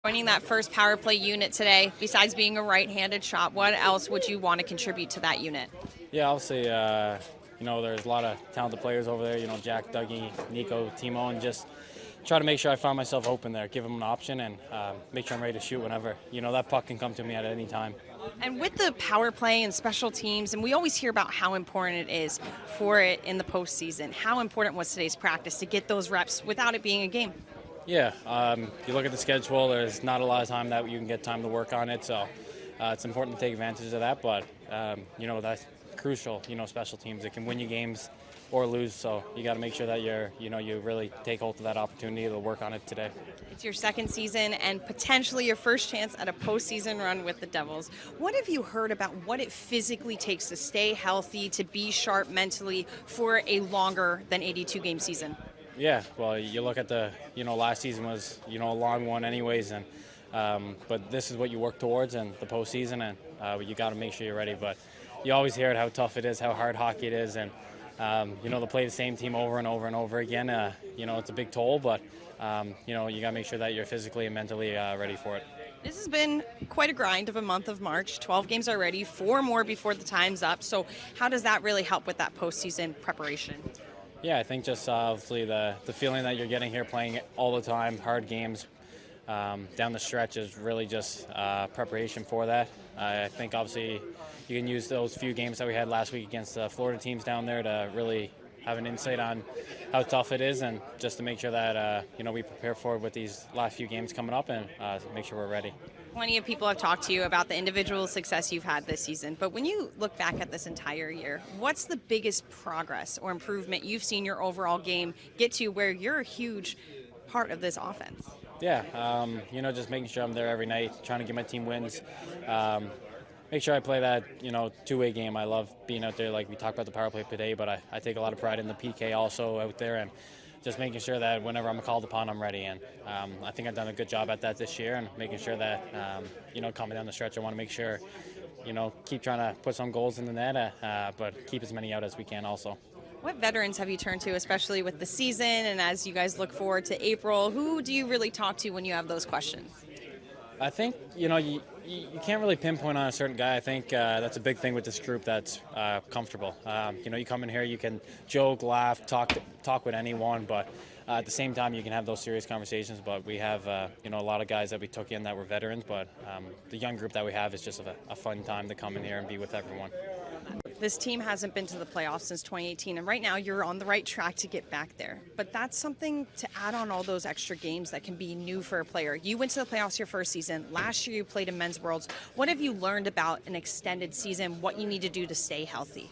Joining that first power play unit today, besides being a right-handed shot, what else would you want to contribute to that unit? Yeah, obviously, there's a lot of talented players over there, Jack, Dougie, Nico, Timo, and just try to make sure I find myself open there, give them an option, and make sure I'm ready to shoot whenever. That puck can come to me at any time. And with the power play and special teams, and we always hear about how important it is for it in the postseason, how important was today's practice to get those reps without it being a game? Yeah, you look at the schedule, there's not a lot of time that you can get time to work on it, so it's important to take advantage of that, but, that's crucial, special teams. It can win you games or lose, so you got to make sure that you really take hold of that opportunity to work on it today. It's your second season and potentially your first chance at a postseason run with the Devils. What have you heard about what it physically takes to stay healthy, to be sharp mentally for a longer than 82-game season? Yeah, well, you look at last season was, a long one anyways, and but this is what you work towards in the postseason, and you got to make sure you're ready. But you always hear it, how tough it is, how hard hockey it is, and to play the same team over and over and over again, it's a big toll, but you got to make sure that you're physically and mentally ready for it. This has been quite a grind of a month of March. 12 games already, 4 more before the time's up. So how does that really help with that postseason preparation? Yeah, I think just obviously the feeling that you're getting here playing all the time, hard games down the stretch is really just preparation for that. I think obviously you can use those few games that we had last week against the Florida teams down there to really have an insight on how tough it is, and just to make sure that we prepare for it with these last few games coming up, and make sure we're ready. Plenty of people have talked to you about the individual success you've had this season, but when you look back at this entire year, what's the biggest progress or improvement you've seen your overall game get to where you're a huge part of this offense? Yeah, just making sure I'm there every night, trying to get my team wins. Make sure I play that, two-way game. I love being out there, like we talked about the power play today, but I take a lot of pride in the PK also out there, and just making sure that whenever I'm called upon, I'm ready. And I think I've done a good job at that this year, and making sure that, coming down the stretch, I want to make sure, keep trying to put some goals in the net, but keep as many out as we can also. What veterans have you turned to, especially with the season and as you guys look forward to April? Who do you really talk to when you have those questions? I think, you can't really pinpoint on a certain guy. I think that's a big thing with this group that's comfortable. You come in here, you can joke, laugh, talk with anyone, but at the same time, you can have those serious conversations. But we have, a lot of guys that we took in that were veterans, but the young group that we have is just a fun time to come in here and be with everyone. This team hasn't been to the playoffs since 2018, and right now you're on the right track to get back there. But that's something to add on all those extra games that can be new for a player. You went to the playoffs your first season. Last year you played in Men's Worlds. What have you learned about an extended season, what you need to do to stay healthy?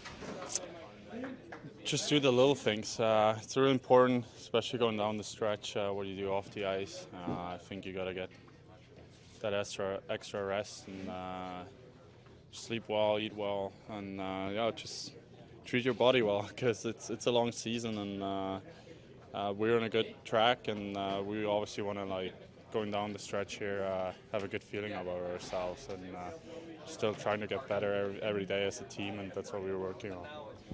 Just do the little things. It's really important, especially going down the stretch, what you do off the ice. I think you got to get that extra rest and sleep well, eat well, and just treat your body well, because it's a long season, and we're on a good track, and we obviously want to, going down the stretch here, have a good feeling about ourselves, and still trying to get better every day as a team, and that's what we're working on.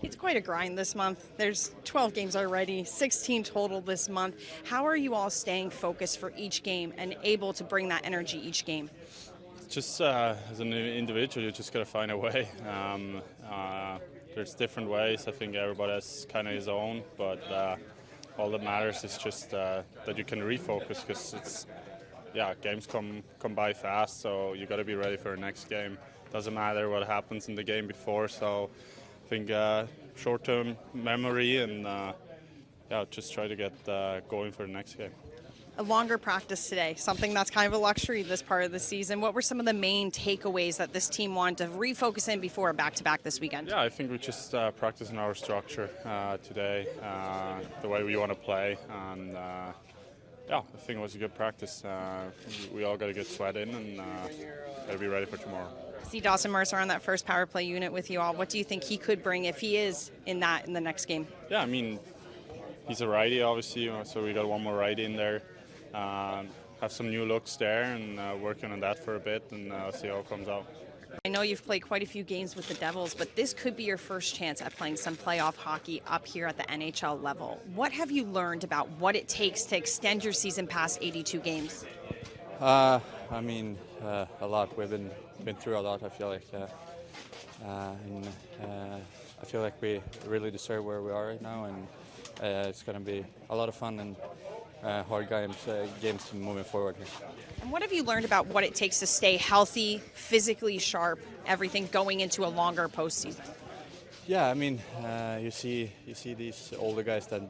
It's quite a grind this month. There's 12 games already, 16 total this month. How are you all staying focused for each game and able to bring that energy each game? Just as an individual, you just got to find a way. There's different ways. I think everybody has kind of his own, but all that matters is just that you can refocus, because games come by fast, so you got to be ready for the next game. Doesn't matter what happens in the game before, so I think short-term memory and just try to get going for the next game. A longer practice today, something that's kind of a luxury this part of the season. What were some of the main takeaways that this team wanted to refocus in before a back-to-back this weekend? Yeah, I think we just practicing our structure today, the way we want to play, and I think it was a good practice. We all got a good sweat in, and got to be ready for tomorrow. See Dawson Mercer on that first power play unit with you all. What do you think he could bring if he is in the next game? Yeah, I mean, he's a righty, obviously, so we got one more righty in there. Have some new looks there, and working on that for a bit, and see how it comes out. I know you've played quite a few games with the Devils, but this could be your first chance at playing some playoff hockey up here at the NHL level. What have you learned about what it takes to extend your season past 82 games? I mean, a lot. We've been through a lot. I feel like, and I feel like we really deserve where we are right now, and it's going to be a lot of fun and hard games moving forward here. And what have you learned about what it takes to stay healthy, physically sharp, everything going into a longer postseason? Yeah, I mean, you see these older guys that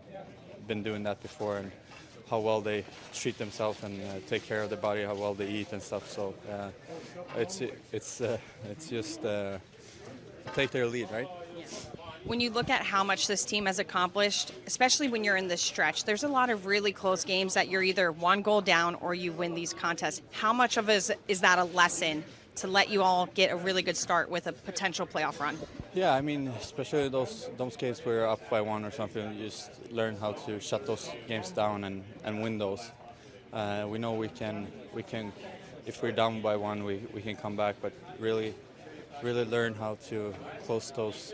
been doing that before, and how well they treat themselves and take care of their body, how well they eat and stuff. So it's just take their lead, right? Yeah. When you look at how much this team has accomplished, especially when you're in this stretch, there's a lot of really close games that you're either one goal down or you win these contests. How much of is that a lesson to let you all get a really good start with a potential playoff run? Yeah, I mean, especially those games where you're up by one or something, you just learn how to shut those games down and win those. We know we can. If we're down by one, we can come back, but really learn how to close those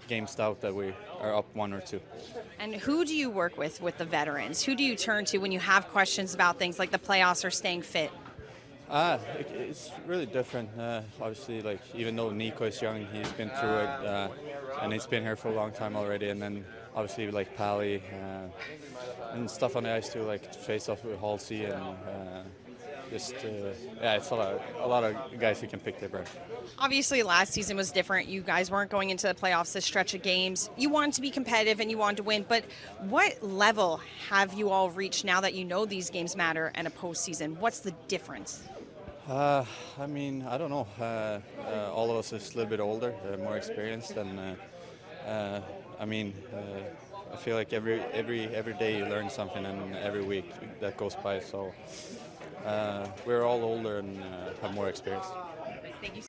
games out that we are up one or two. And who do you work with the veterans? Who do you turn to when you have questions about things like the playoffs or staying fit? It's really different. Obviously, like, even though Nico is young, he's been through it, and he's been here for a long time already. And then obviously like Pally and stuff on the ice too, like face off with Halsey and it's a lot of guys who can pick their brain. Obviously, last season was different. You guys weren't going into the playoffs this stretch of games. You wanted to be competitive and you wanted to win, but what level have you all reached now that you know these games matter and a postseason? What's the difference? I mean, I don't know. All of us is a little bit older, more experienced, and I feel like every day you learn something, and every week that goes by. So we're all older and have more experience. Thank you.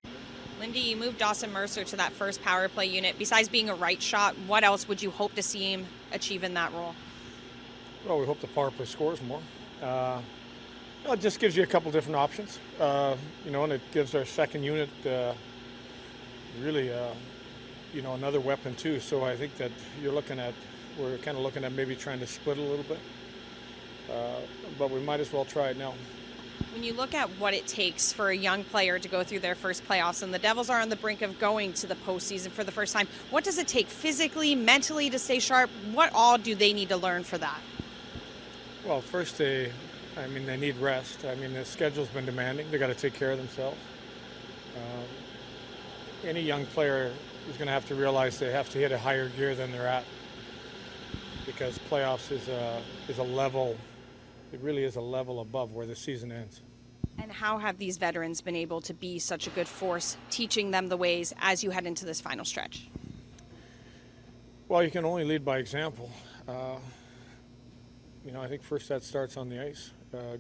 Lindy, you moved Dawson Mercer to that first power play unit. Besides being a right shot, what else would you hope to see him achieve in that role? Well, we hope the power play scores more. It just gives you a couple different options, and it gives our second unit really, another weapon too. So I think that we're kind of looking at maybe trying to split a little bit, but we might as well try it now. When you look at what it takes for a young player to go through their first playoffs, and the Devils are on the brink of going to the postseason for the first time, what does it take physically, mentally to stay sharp? What all do they need to learn for that? Well, first they need rest. I mean, the schedule's been demanding. They got to take care of themselves. Any young player is going to have to realize they have to hit a higher gear than they're at, because playoffs is a level. It really is a level above where the season ends. And how have these veterans been able to be such a good force, teaching them the ways as you head into this final stretch? Well, you can only lead by example. I think first that starts on the ice.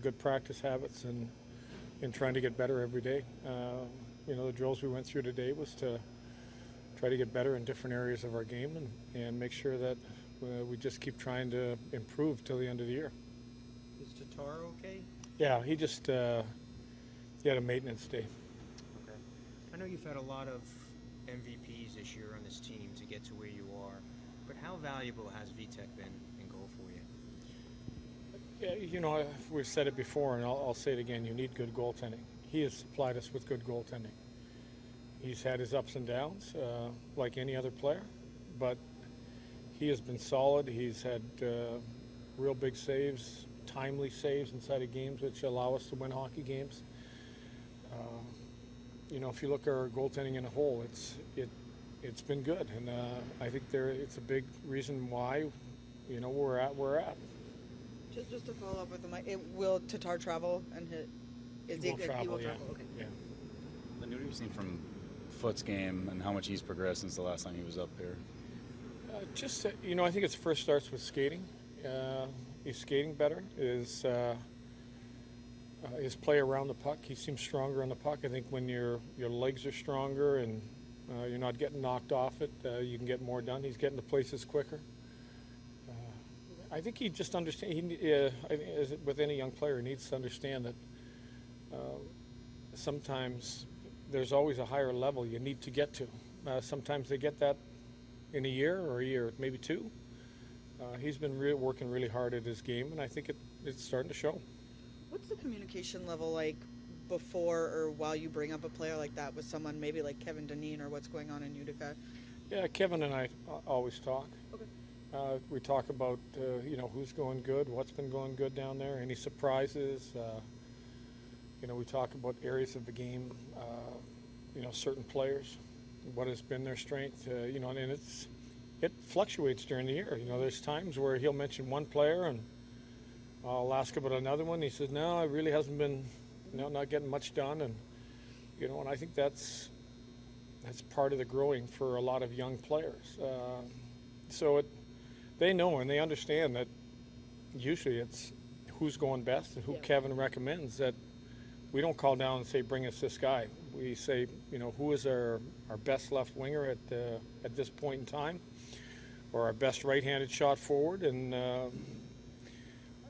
Good practice habits and trying to get better every day. The drills we went through today was to try to get better in different areas of our game and make sure that we just keep trying to improve till the end of the year. Is Tatar okay? Yeah, he had a maintenance day. Okay. I know you've had a lot of MVPs this year on this team to get to where you are, but how valuable has Vitek been in goal for you? Yeah, we've said it before, and I'll say it again. You need good goaltending. He has supplied us with good goaltending. He's had his ups and downs, like any other player, but he has been solid. He's had real big saves, timely saves inside of games, which allow us to win hockey games. If you look at our goaltending in a whole, it's been good, and I think it's a big reason why we're at where we're at. Just to follow up with him, will Tatar travel and hit? He will travel. Okay. Yeah. What have you seen from Foot's game and how much he's progressed since the last time he was up here? I think it first starts with skating. He's skating better. His play around the puck, he seems stronger on the puck. I think when your legs are stronger and you're not getting knocked off it, you can get more done. He's getting to places quicker. I think he just understands. As with any young player, he needs to understand that sometimes there's always a higher level you need to get to. Sometimes they get that in a year, maybe two. He's been working really hard at his game, and I think it's starting to show. What's the communication level like before or while you bring up a player like that with someone maybe like Kevin Dineen or what's going on in Utica? Yeah, Kevin and I always talk. Okay. We talk about, who's going good, what's been going good down there, any surprises. We talk about areas of the game, certain players, what has been their strength, and it fluctuates during the year. There's times where he'll mention one player and I'll ask about another one. He says, no, it really hasn't been, not getting much done. And, and I think that's part of the growing for a lot of young players. They know and they understand that usually it's who's going best and who Kevin recommends. That we don't call down and say, bring us this guy. We say, who is our best left winger at this point in time, or our best right-handed shot forward, and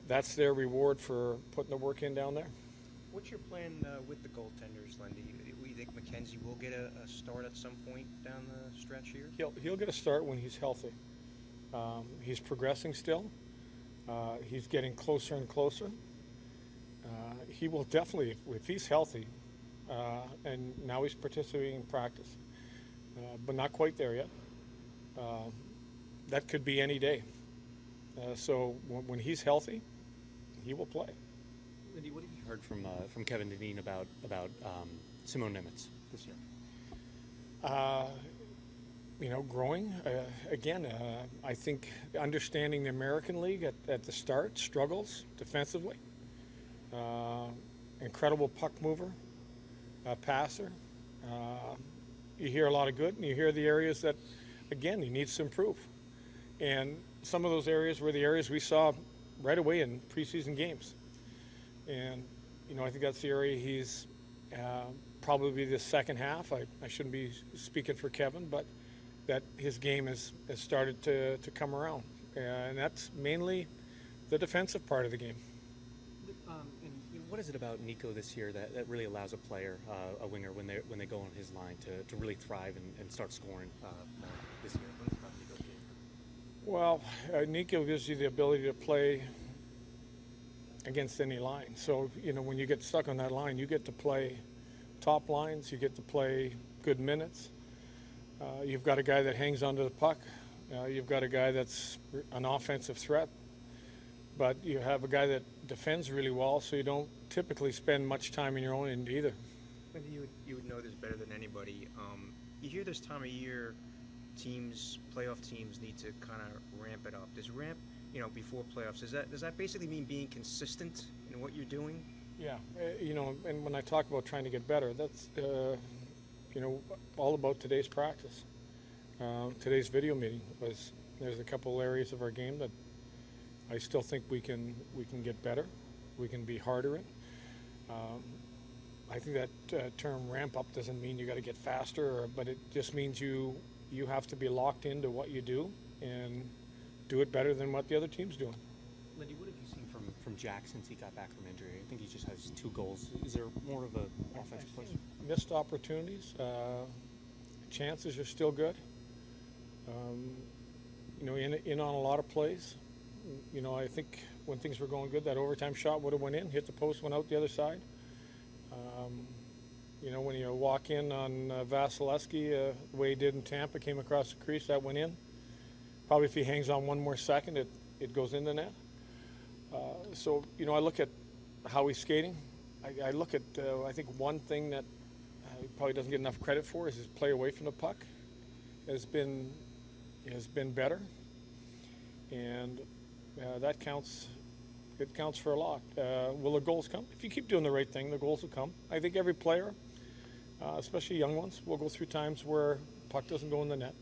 that's their reward for putting the work in down there. What's your plan with the goaltenders, Lindy? You think McKenzie will get a start at some point down the stretch here? He'll get a start when he's healthy. He's progressing still. He's getting closer and closer. He will definitely, if he's healthy, and now he's participating in practice, but not quite there yet. That could be any day. So when he's healthy, he will play. Lindy, what have you heard from Kevin Dineen about Simon Nimitz this year? Growing. I think understanding the American League at the start, struggles defensively. Incredible puck mover, passer. You hear a lot of good, and you hear the areas that, again, he needs to improve. And some of those areas were the areas we saw right away in preseason games. And, I think that's the area he's probably the second half. I shouldn't be speaking for Kevin, but that his game has started to come around. And that's mainly the defensive part of the game. And what is it about Nico this year that really allows a player, a winger, when they go on his line to really thrive and start scoring more this year? What is it about Nico's game? Well, Nico gives you the ability to play against any line. So, when you get stuck on that line, you get to play top lines, you get to play good minutes. You've got a guy that hangs onto the puck. You've got a guy that's an offensive threat. But you have a guy that defends really well, so you don't typically spend much time in your own end either. Lindy, you would know this better than anybody. You hear this time of year, playoff teams need to kind of ramp it up. Does ramp, before playoffs, does that basically mean being consistent in what you're doing? Yeah, and when I talk about trying to get better, that's all about today's practice. Today's video meeting there's a couple areas of our game that I still think we can get better. We can be harder in. I think that term ramp up doesn't mean you got to get faster, but it just means you have to be locked into what you do and do it better than what the other team's doing. Lindy, what have you seen from Jack since he got back from injury? I think he just has 2 goals. Is there more of an offensive push? Missed opportunities. Chances are still good. In on a lot of plays. I think when things were going good, that overtime shot would have went in, hit the post, went out the other side. When you walk in on Vasilevsky, the way he did in Tampa, came across the crease, that went in. Probably if he hangs on one more second, it goes in the net. I look at how he's skating. I look at, I think one thing that he probably doesn't get enough credit for is his play away from the puck has been better. And that counts. It counts for a lot. Will the goals come? If you keep doing the right thing, the goals will come. I think every player, especially young ones, will go through times where puck doesn't go in the net.